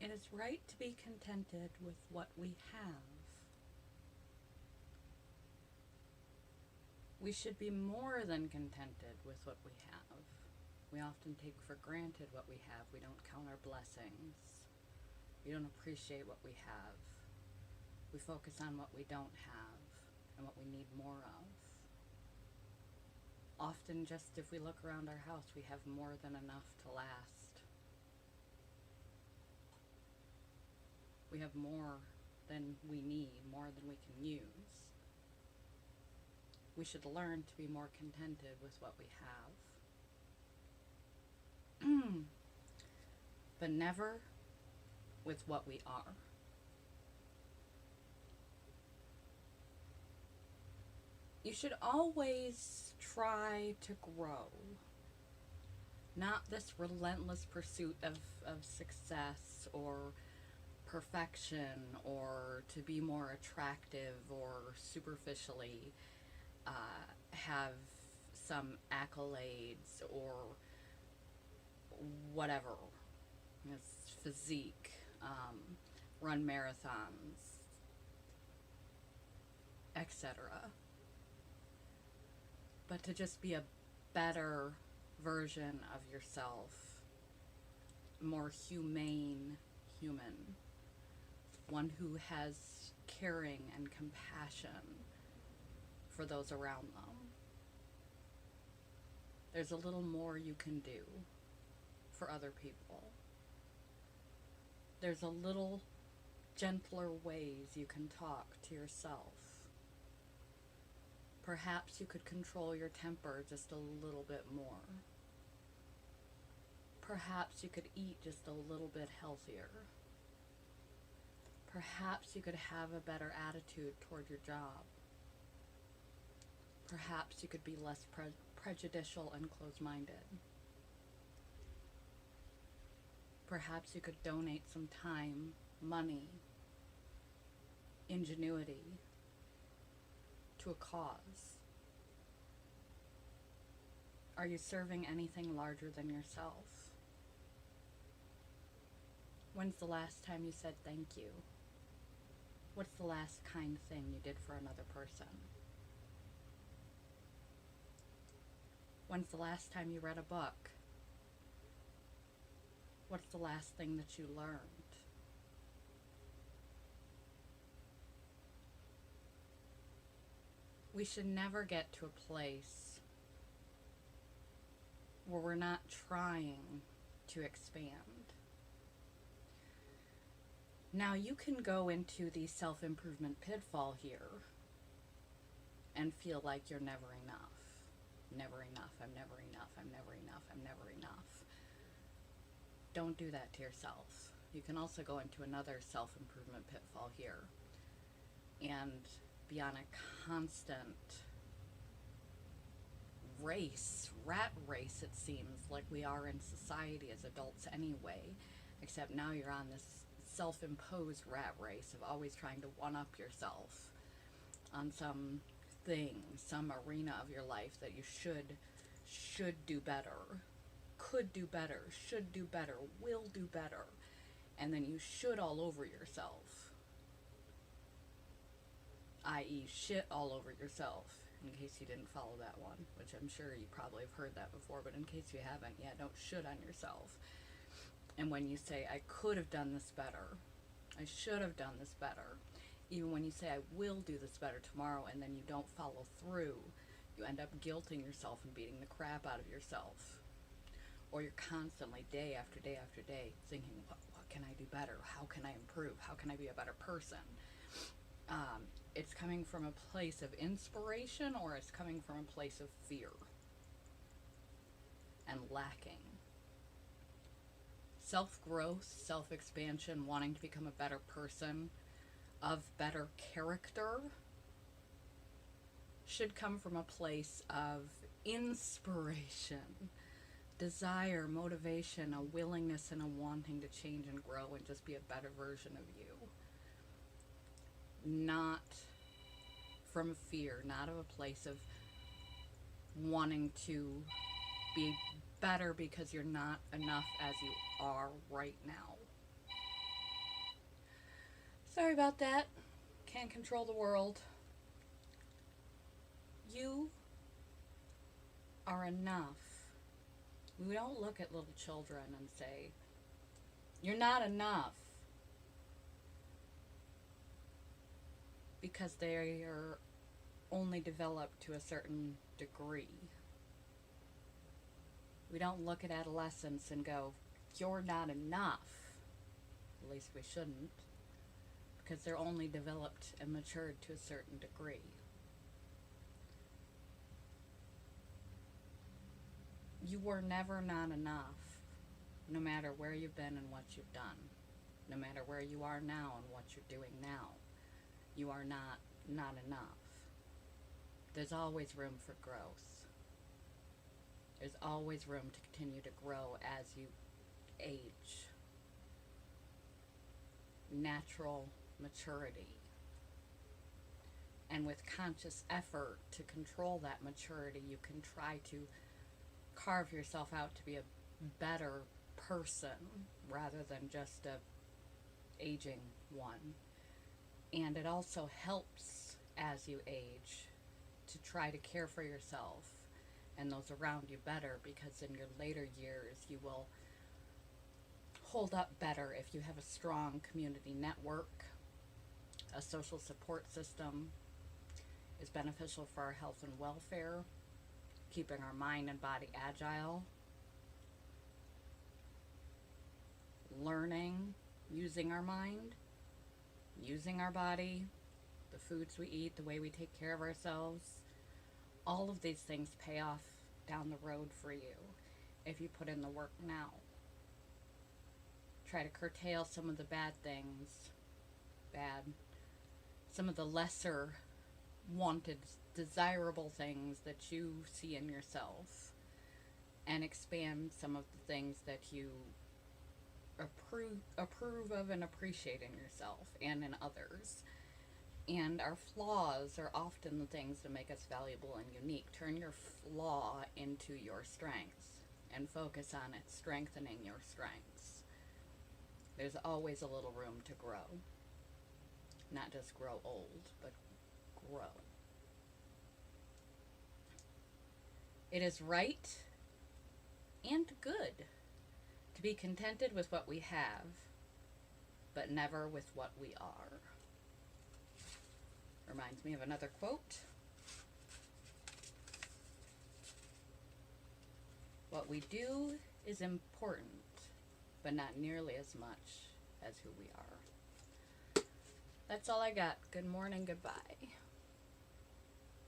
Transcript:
It is right to be contented with what we have. We should be more than contented with what we have. We often take for granted what we have. We don't count our blessings. We don't appreciate what we have. We focus on what we don't have and what we need more of. Often, just if we look around our house, we have more than enough to last. We have more than we need, more than we can use. We should learn to be more contented with what we have, but never with what we are. You should always try to grow, not this relentless pursuit of success or perfection or to be more attractive or superficially have some accolades or whatever, it's physique, run marathons, etc. But to just be a better version of yourself, more humane human, one who has caring and compassion for those around them. There's a little more you can do for other people. There's a little gentler ways you can talk to yourself. Perhaps you could control your temper just a little bit more. Perhaps you could eat just a little bit healthier. Perhaps you could have a better attitude toward your job. Perhaps you could be less prejudicial and closed-minded. Perhaps you could donate some time, money, ingenuity to a cause. Are you serving anything larger than yourself? When's the last time you said thank you? What's the last kind thing you did for another person? When's the last time you read a book? What's the last thing that you learned? We should never get to a place where we're not trying to expand. Now, you can go into the self-improvement pitfall here and feel like you're never enough. Never enough, I'm never enough, I'm never enough, I'm never enough. Don't do that to yourself. You can also go into another self-improvement pitfall here and be on a constant rat race, it seems like we are in society as adults anyway, except now you're on this self-imposed rat race of always trying to one-up yourself on some thing, some arena of your life that you should do better, could do better, should do better, will do better, and then you should all over yourself, i.e. shit all over yourself, in case you didn't follow that one, which I'm sure you probably have heard that before, but in case you haven't, yeah, don't shit on yourself. And when you say, I could have done this better, I should have done this better, even when you say, I will do this better tomorrow, and then you don't follow through, you end up guilting yourself and beating the crap out of yourself. Or you're constantly, day after day after day, thinking, what can I do better? How can I improve? How can I be a better person? It's coming from a place of inspiration, or it's coming from a place of fear and lacking. Self-growth, self-expansion, wanting to become a better person, of better character, should come from a place of inspiration, desire, motivation, a willingness and a wanting to change and grow and just be a better version of you. Not from fear, not of a place of wanting to be better because you're not enough as you are right now. Sorry about that. Can't control the world. You are enough. We don't look at little children and say, you're not enough. Because they are only developed to a certain degree. We don't look at adolescents and go, you're not enough. At least we shouldn't. Because they're only developed and matured to a certain degree. You were never not enough, no matter where you've been and what you've done. No matter where you are now and what you're doing now. You are not enough. There's always room for growth. There's always room to continue to grow as you age. Natural maturity. And with conscious effort to control that maturity, you can try to carve yourself out to be a better person rather than just a aging one. And it also helps as you age to try to care for yourself and those around you better, because in your later years you will hold up better if you have a strong community network. A social support system is beneficial for our health and welfare, keeping our mind and body agile, learning, using our mind, using our body, the foods we eat, the way we take care of ourselves. All of these things pay off down the road for you if you put in the work now. Try to curtail some of the some of the lesser wanted, desirable things that you see in yourself, and expand some of the things that you approve of and appreciate in yourself and in others. And our flaws are often the things that make us valuable and unique. Turn your flaw into your strengths and focus on it, strengthening your strengths. There's always a little room to grow. Not just grow old, but grow. It is right and good to be contented with what we have, but never with what we are. Reminds me of another quote. What we do is important, but not nearly as much as who we are. That's all I got. Good morning, goodbye.